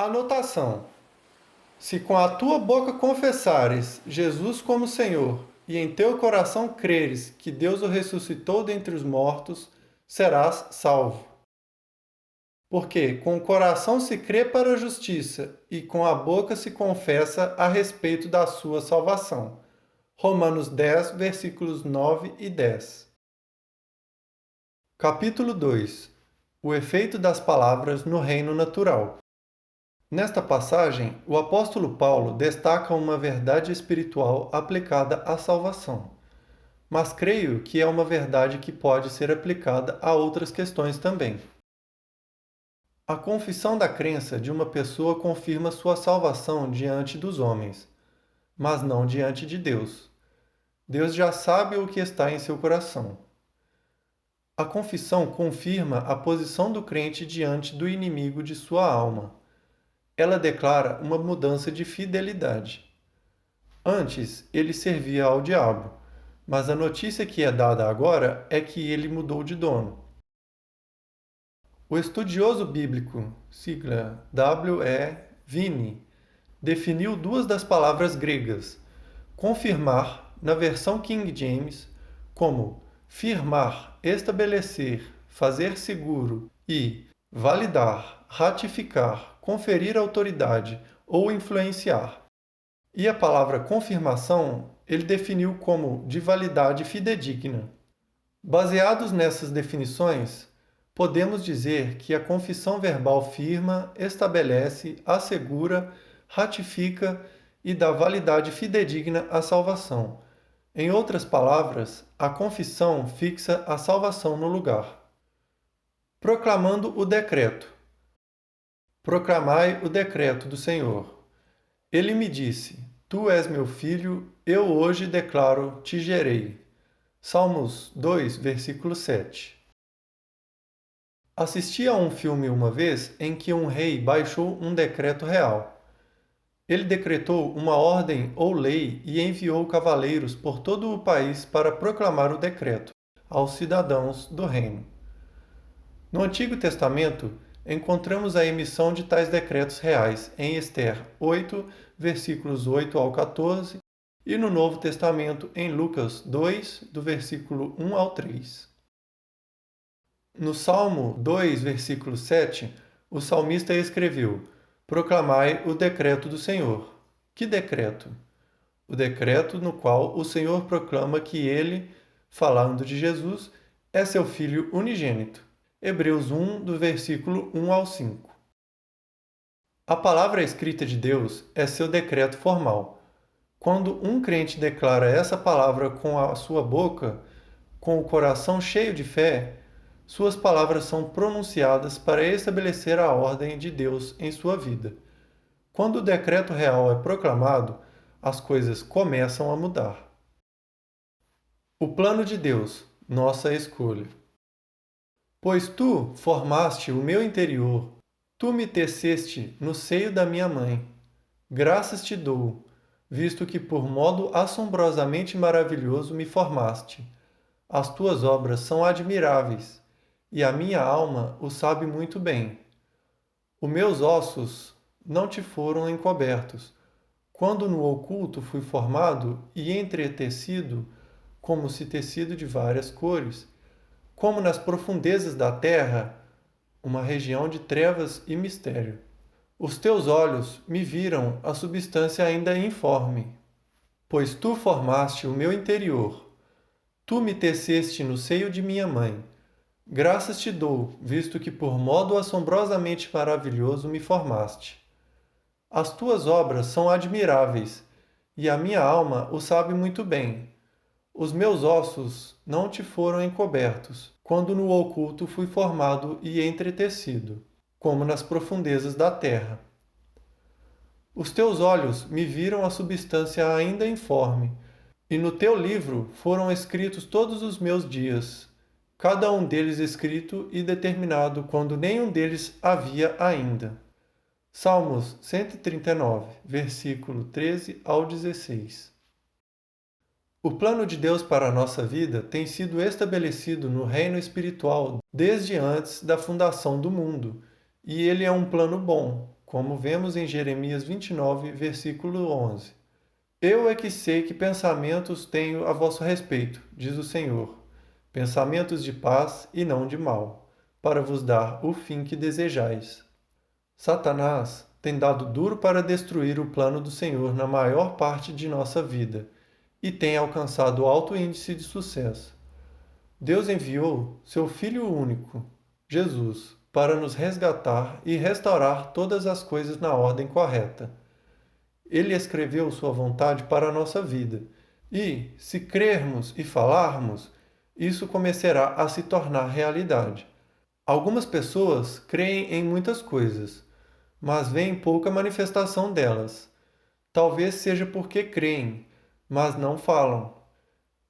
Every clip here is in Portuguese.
Anotação: se com a tua boca confessares Jesus como Senhor e em teu coração creres que Deus o ressuscitou dentre os mortos, serás salvo. Porque com o coração se crê para a justiça e com a boca se confessa a respeito da sua salvação. Romanos 10, versículos 9 e 10. Capítulo 2. O efeito das palavras no reino natural. Nesta passagem, o apóstolo Paulo destaca uma verdade espiritual aplicada à salvação, mas creio que é uma verdade que pode ser aplicada a outras questões também. A confissão da crença de uma pessoa confirma sua salvação diante dos homens, mas não diante de Deus. Deus já sabe o que está em seu coração. A confissão confirma a posição do crente diante do inimigo de sua alma. Ela declara uma mudança de fidelidade. Antes, ele servia ao diabo, mas a notícia que é dada agora é que ele mudou de dono. O estudioso bíblico, sigla W.E. Vini, definiu duas das palavras gregas, confirmar, na versão King James, como firmar, estabelecer, fazer seguro e validar, ratificar, conferir autoridade ou influenciar. E a palavra confirmação ele definiu como de validade fidedigna. Baseados nessas definições, podemos dizer que a confissão verbal firma, estabelece, assegura, ratifica e dá validade fidedigna à salvação. Em outras palavras, a confissão fixa a salvação no lugar. Proclamando o decreto. Proclamai o decreto do Senhor. Ele me disse: Tu és meu filho, eu hoje declaro, te gerei. Salmos 2, versículo 7. Assisti a um filme uma vez em que um rei baixou um decreto real. Ele decretou uma ordem ou lei e enviou cavaleiros por todo o país para proclamar o decreto aos cidadãos do reino. No Antigo Testamento, encontramos a emissão de tais decretos reais em Ester 8, versículos 8 ao 14, e no Novo Testamento em Lucas 2, do versículo 1 ao 3. No Salmo 2, versículo 7, o salmista escreveu: Proclamai o decreto do Senhor. Que decreto? O decreto no qual o Senhor proclama que ele, falando de Jesus, é seu Filho unigênito. Hebreus 1, do versículo 1 ao 5. A palavra escrita de Deus é seu decreto formal. Quando um crente declara essa palavra com a sua boca, com o coração cheio de fé, suas palavras são pronunciadas para estabelecer a ordem de Deus em sua vida. Quando o decreto real é proclamado, as coisas começam a mudar. O plano de Deus, nossa escolha. Pois tu formaste o meu interior, tu me teceste no seio da minha mãe. Graças te dou, visto que por modo assombrosamente maravilhoso me formaste. As tuas obras são admiráveis, e a minha alma o sabe muito bem. Os meus ossos não te foram encobertos, quando no oculto fui formado e entretecido, como se tecido de várias cores, como nas profundezas da terra, uma região de trevas e mistério. Os teus olhos me viram a substância ainda informe, pois tu formaste o meu interior. Tu me teceste no seio de minha mãe. Graças te dou, visto que por modo assombrosamente maravilhoso me formaste. As tuas obras são admiráveis, e a minha alma o sabe muito bem. Os meus ossos não te foram encobertos, quando no oculto fui formado e entretecido, como nas profundezas da terra. Os teus olhos me viram a substância ainda informe, e no teu livro foram escritos todos os meus dias, cada um deles escrito e determinado quando nenhum deles havia ainda. Salmos 139, versículo 13 ao 16. O plano de Deus para a nossa vida tem sido estabelecido no reino espiritual desde antes da fundação do mundo, e ele é um plano bom, como vemos em Jeremias 29, versículo 11. Eu é que sei que pensamentos tenho a vosso respeito, diz o Senhor, pensamentos de paz e não de mal, para vos dar o fim que desejais. Satanás tem dado duro para destruir o plano do Senhor na maior parte de nossa vida e tem alcançado alto índice de sucesso. Deus enviou seu Filho único, Jesus, para nos resgatar e restaurar todas as coisas na ordem correta. Ele escreveu sua vontade para a nossa vida, e, se crermos e falarmos, isso começará a se tornar realidade. Algumas pessoas creem em muitas coisas, mas veem pouca manifestação delas. Talvez seja porque creem, mas não falam.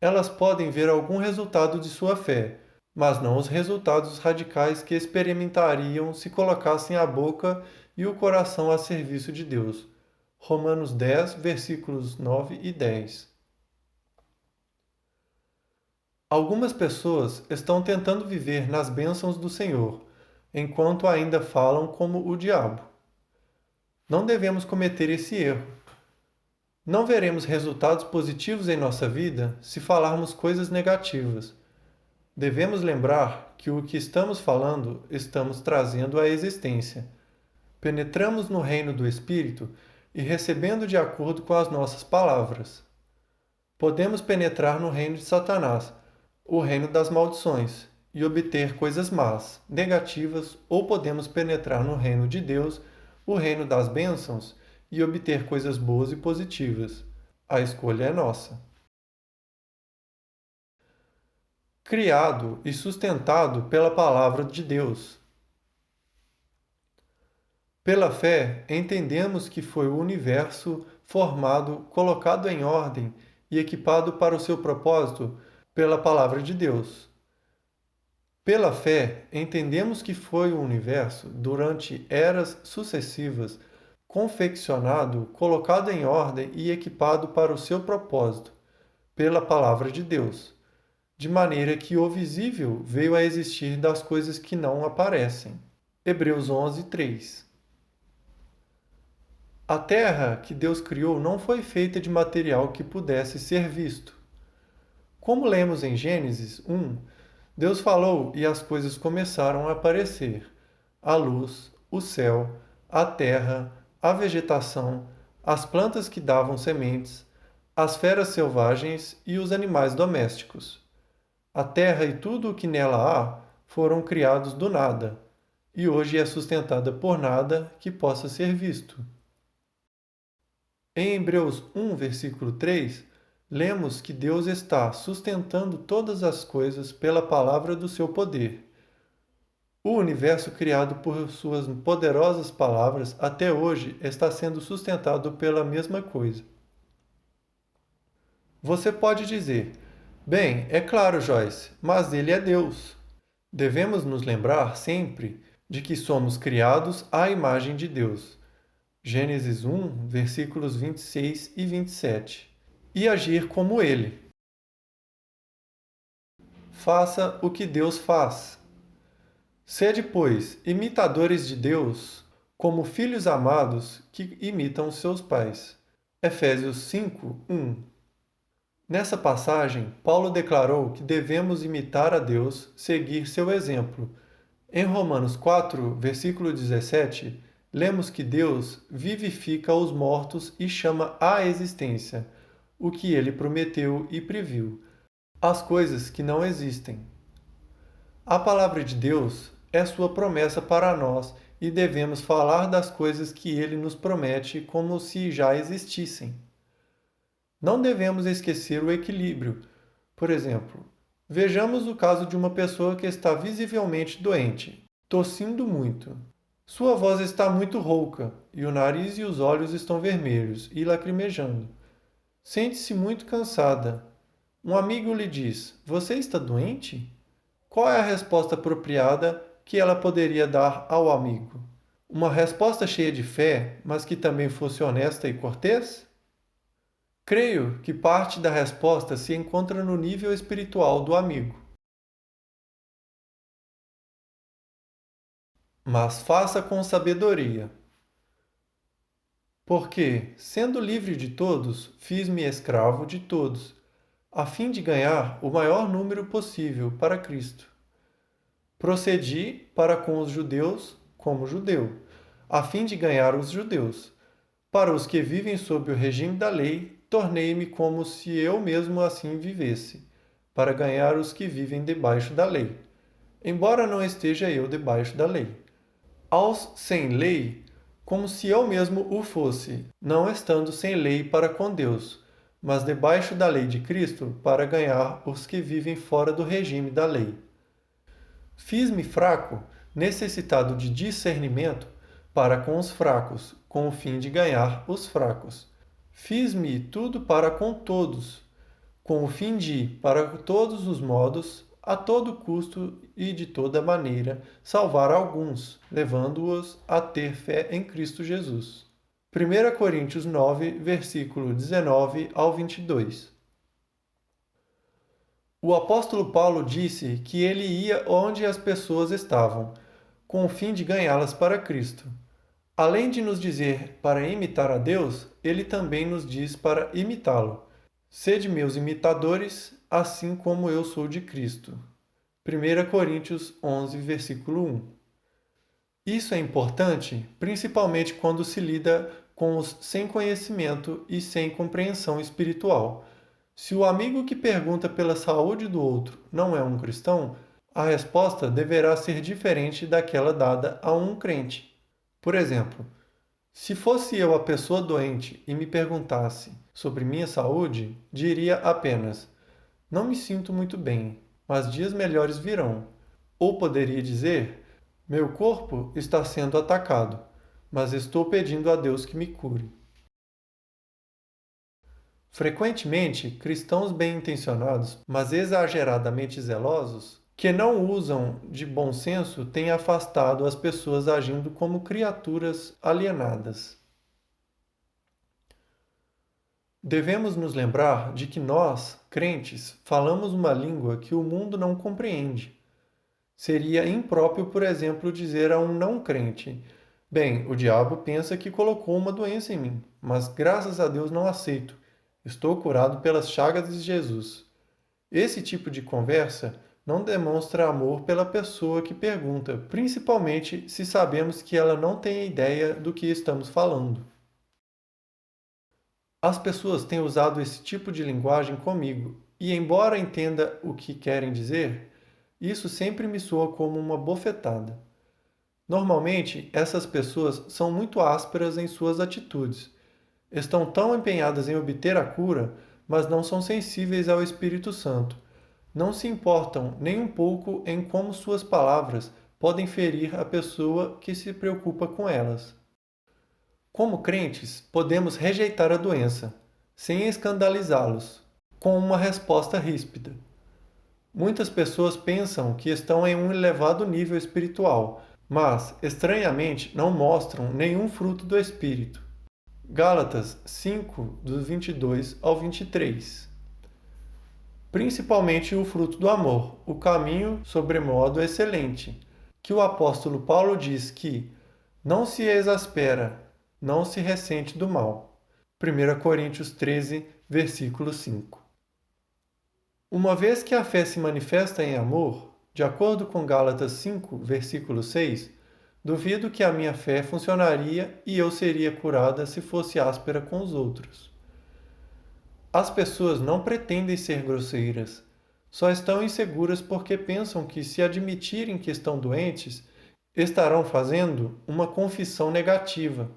Elas podem ver algum resultado de sua fé, mas não os resultados radicais que experimentariam se colocassem a boca e o coração a serviço de Deus. Romanos 10, versículos 9 e 10. Algumas pessoas estão tentando viver nas bênçãos do Senhor, enquanto ainda falam como o diabo. Não devemos cometer esse erro. Não veremos resultados positivos em nossa vida se falarmos coisas negativas. Devemos lembrar que o que estamos falando estamos trazendo à existência. Penetramos no reino do Espírito e recebendo de acordo com as nossas palavras. Podemos penetrar no reino de Satanás, o reino das maldições, e obter coisas más, negativas, ou podemos penetrar no reino de Deus, o reino das bênçãos, e obter coisas boas e positivas. A escolha é nossa. Criado e sustentado pela palavra de Deus. Pela fé, entendemos que foi o universo formado, colocado em ordem e equipado para o seu propósito pela palavra de Deus. Pela fé, entendemos que foi o universo, durante eras sucessivas, confeccionado, colocado em ordem e equipado para o seu propósito, pela palavra de Deus, de maneira que o visível veio a existir das coisas que não aparecem. Hebreus 11, 3. A terra que Deus criou não foi feita de material que pudesse ser visto. Como lemos em Gênesis 1, Deus falou e as coisas começaram a aparecer: a luz, o céu, a terra, a vegetação, as plantas que davam sementes, as feras selvagens e os animais domésticos. A terra e tudo o que nela há foram criados do nada, e hoje é sustentada por nada que possa ser visto. Em Hebreus 1, versículo 3, lemos que Deus está sustentando todas as coisas pela palavra do seu poder. O universo criado por suas poderosas palavras até hoje está sendo sustentado pela mesma coisa. Você pode dizer: bem, é claro, Joyce, mas ele é Deus. Devemos nos lembrar sempre de que somos criados à imagem de Deus. Gênesis 1, versículos 26 e 27. E agir como ele. Faça o que Deus faz. Sede, pois, imitadores de Deus, como filhos amados que imitam seus pais. Efésios 5, 1. Nessa passagem, Paulo declarou que devemos imitar a Deus, seguir seu exemplo. Em Romanos 4, versículo 17, lemos que Deus vivifica os mortos e chama à existência o que ele prometeu e previu, as coisas que não existem. A palavra de Deus é sua promessa para nós e devemos falar das coisas que ele nos promete como se já existissem. Não devemos esquecer o equilíbrio. Por exemplo, vejamos o caso de uma pessoa que está visivelmente doente, tossindo muito. Sua voz está muito rouca e o nariz e os olhos estão vermelhos e lacrimejando. Sente-se muito cansada. Um amigo lhe diz: Você está doente? Qual é a resposta apropriada que ela poderia dar ao amigo? Uma resposta cheia de fé, mas que também fosse honesta e cortês? Creio que parte da resposta se encontra no nível espiritual do amigo. Mas faça com sabedoria. Porque, sendo livre de todos, fiz-me escravo de todos, a fim de ganhar o maior número possível para Cristo. Procedi para com os judeus como judeu, a fim de ganhar os judeus. Para os que vivem sob o regime da lei, tornei-me como se eu mesmo assim vivesse, para ganhar os que vivem debaixo da lei, embora não esteja eu debaixo da lei. Aos sem lei, como se eu mesmo o fosse, não estando sem lei para com Deus, mas debaixo da lei de Cristo, para ganhar os que vivem fora do regime da lei. Fiz-me fraco, necessitado de discernimento, para com os fracos, com o fim de ganhar os fracos. Fiz-me tudo para com todos, com o fim de, para todos os modos, a todo custo e de toda maneira, salvar alguns, levando-os a ter fé em Cristo Jesus. 1 Coríntios 9, versículo 19 ao 22. O apóstolo Paulo disse que ele ia onde as pessoas estavam, com o fim de ganhá-las para Cristo. Além de nos dizer para imitar a Deus, ele também nos diz para imitá-lo. Sede meus imitadores, assim como eu sou de Cristo. 1 Coríntios 11, versículo 1. Isso é importante, principalmente quando se lida com os sem conhecimento e sem compreensão espiritual. Se o amigo que pergunta pela saúde do outro não é um cristão, a resposta deverá ser diferente daquela dada a um crente. Por exemplo, se fosse eu a pessoa doente e me perguntasse sobre minha saúde, diria apenas: não me sinto muito bem, mas dias melhores virão. Ou poderia dizer: meu corpo está sendo atacado, mas estou pedindo a Deus que me cure. Frequentemente, cristãos bem-intencionados, mas exageradamente zelosos, que não usam de bom senso, têm afastado as pessoas agindo como criaturas alienadas. Devemos nos lembrar de que nós, crentes, falamos uma língua que o mundo não compreende. Seria impróprio, por exemplo, dizer a um não crente: bem, o diabo pensa que colocou uma doença em mim, mas graças a Deus não aceito. Estou curado pelas chagas de Jesus. Esse tipo de conversa não demonstra amor pela pessoa que pergunta, principalmente se sabemos que ela não tem ideia do que estamos falando. As pessoas têm usado esse tipo de linguagem comigo, e embora entenda o que querem dizer, isso sempre me soa como uma bofetada. Normalmente, essas pessoas são muito ásperas em suas atitudes. Estão tão empenhadas em obter a cura, mas não são sensíveis ao Espírito Santo. Não se importam nem um pouco em como suas palavras podem ferir a pessoa que se preocupa com elas. Como crentes, podemos rejeitar a doença, sem escandalizá-los, com uma resposta ríspida. Muitas pessoas pensam que estão em um elevado nível espiritual, mas, estranhamente, não mostram nenhum fruto do Espírito. Gálatas 5, dos 22 ao 23. Principalmente o fruto do amor, o caminho sobremodo excelente, que o apóstolo Paulo diz que não se exaspera, não se ressente do mal. 1 Coríntios 13, versículo 5. Uma vez que a fé se manifesta em amor, de acordo com Gálatas 5, versículo 6, duvido que a minha fé funcionaria e eu seria curada se fosse áspera com os outros. As pessoas não pretendem ser grosseiras, só estão inseguras porque pensam que, se admitirem que estão doentes, estarão fazendo uma confissão negativa.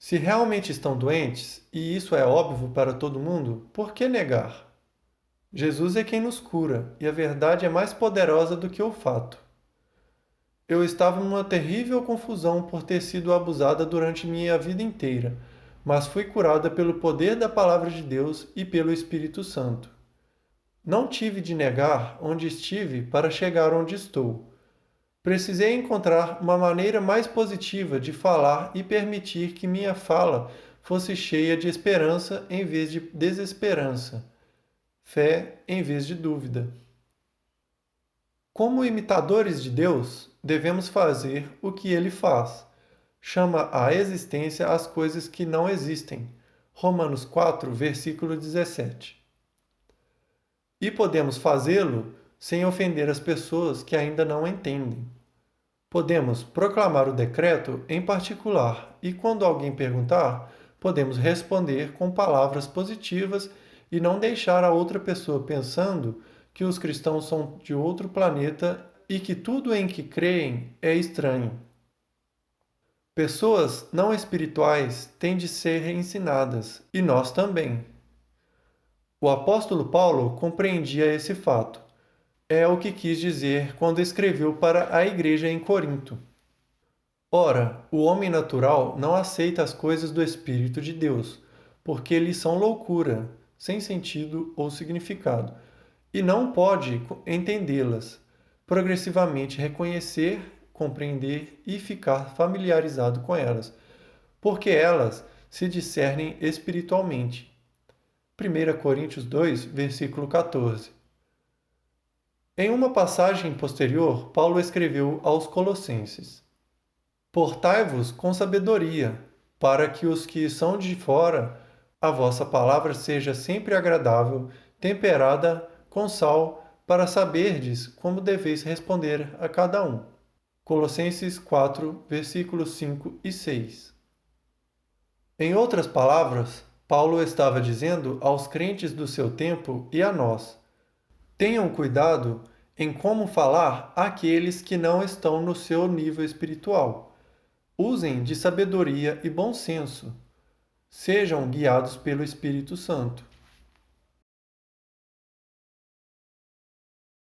Se realmente estão doentes, e isso é óbvio para todo mundo, por que negar? Jesus é quem nos cura, e a verdade é mais poderosa do que o fato. Eu estava numa terrível confusão por ter sido abusada durante minha vida inteira, mas fui curada pelo poder da Palavra de Deus e pelo Espírito Santo. Não tive de negar onde estive para chegar onde estou. Precisei encontrar uma maneira mais positiva de falar e permitir que minha fala fosse cheia de esperança em vez de desesperança, fé em vez de dúvida. Como imitadores de Deus, devemos fazer o que Ele faz: chama à existência as coisas que não existem. Romanos 4, versículo 17. E podemos fazê-lo sem ofender as pessoas que ainda não entendem. Podemos proclamar o decreto em particular e, quando alguém perguntar, podemos responder com palavras positivas e não deixar a outra pessoa pensando que os cristãos são de outro planeta e que tudo em que creem é estranho. Pessoas não espirituais têm de ser ensinadas, e nós também. O apóstolo Paulo compreendia esse fato. É o que quis dizer quando escreveu para a igreja em Corinto. Ora, o homem natural não aceita as coisas do Espírito de Deus, porque lhes são loucura, sem sentido ou significado, e não pode entendê-las, progressivamente reconhecer, compreender e ficar familiarizado com elas, porque elas se discernem espiritualmente. 1 Coríntios 2, versículo 14. Em uma passagem posterior, Paulo escreveu aos Colossenses: Portai-vos com sabedoria, para que os que são de fora, a vossa palavra seja sempre agradável, temperada com sal, para saberdes como deveis responder a cada um. Colossenses 4, versículos 5 e 6. Em outras palavras, Paulo estava dizendo aos crentes do seu tempo e a nós: tenham cuidado em como falar àqueles que não estão no seu nível espiritual. Usem de sabedoria e bom senso. Sejam guiados pelo Espírito Santo.